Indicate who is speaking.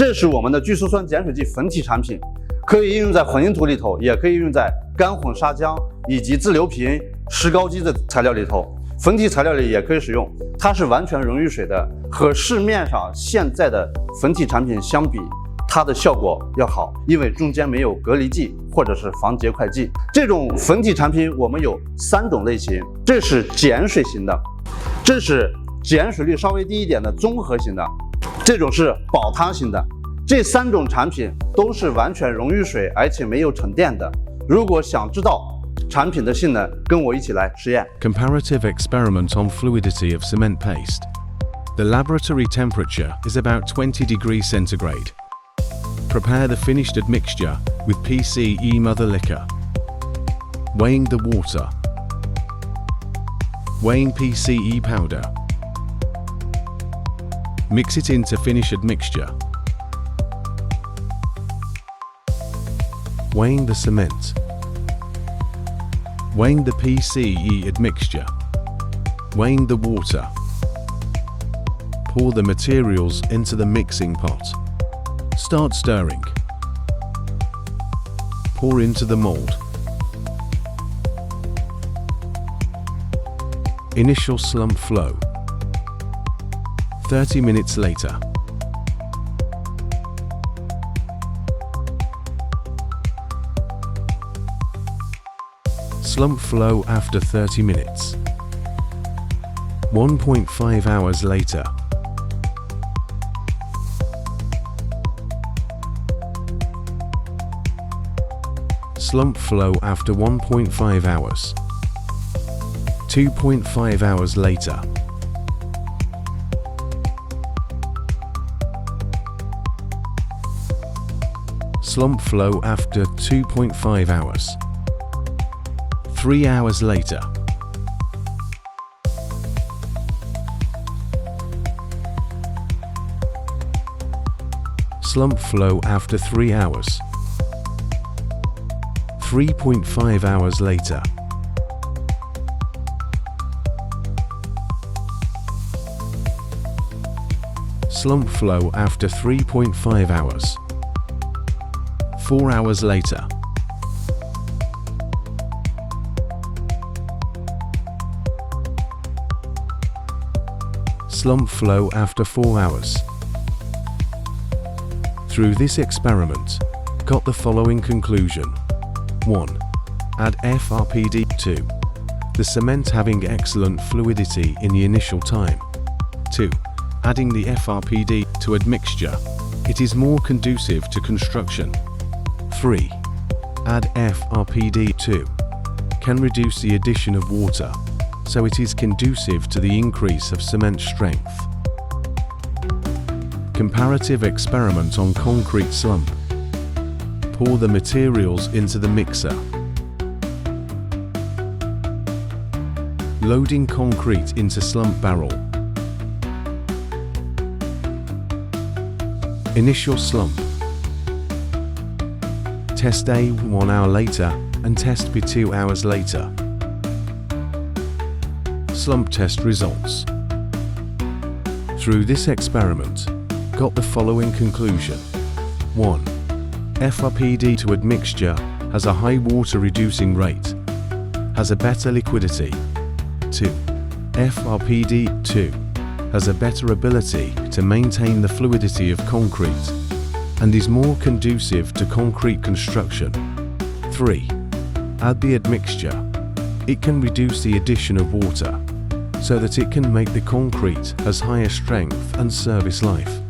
Speaker 1: 这是我们的聚溴酸碱水剂粉体产品，可以应用在混凝土里头，也可以应用在干混砂浆以及自流平、石膏基的材料里头。粉体材料里也可以使用，它是完全溶于水的，和市面上现在的粉体产品相比，它的效果要好，因为中间没有隔离剂或者是防结块剂。这种粉体产品我们有3种类型，这是碱水型的，这是碱水率稍微低一点的综合型的，这种是保汤型的。这3种产品都是完全溶于水，而且没有沉淀的。如果想知道产品的性能，跟我一起来实验。
Speaker 2: Comparative experiment on fluidity of cement paste. The laboratory temperature is about 20 degrees centigrade. Prepare the finished admixture with PCE mother liquor. Weighing the water. Weighing PCE powder. Mix it into finished admixture. Weighing the cement. Weighing the PCE admixture. Weighing the water. Pour the materials into the mixing pot. Start stirring. Pour into the mold. Initial slump flow. 30 minutes later. Slump flow after 30 minutes. 1.5 hours later. Slump flow after 1.5 hours. 2.5 hours later. Slump flow after 2.5 hours. 3 hours later. Slump flow after 3 hours. 3.5 hours later. Slump flow after 3.5 hours. 4 hours later. Slump flow after 4 hours. Through this experiment, got the following conclusion. 1. Add FRPD-02. The cement having excellent fluidity in the initial time. 2. Adding the FRPD to admixture. It is more conducive to construction. 3. Add FRPD-02. Can reduce the addition of water, so it is conducive to the increase of cement strength. Comparative experiment on concrete slump. Pour the materials into the mixer. Loading concrete into slump barrel. Initial slump. Test A 1 hour later and test B 2 hours later. Slump test results. Through this experiment, got the following conclusion. 1. FRPD to admixture has a high water reducing rate, has a better liquidity. 2. FRPD-02 has a better ability to maintain the fluidity of concrete and is more conducive to concrete construction. 3. Add the admixture. It can reduce the addition of water so that it can make the concrete has higher strength and service life.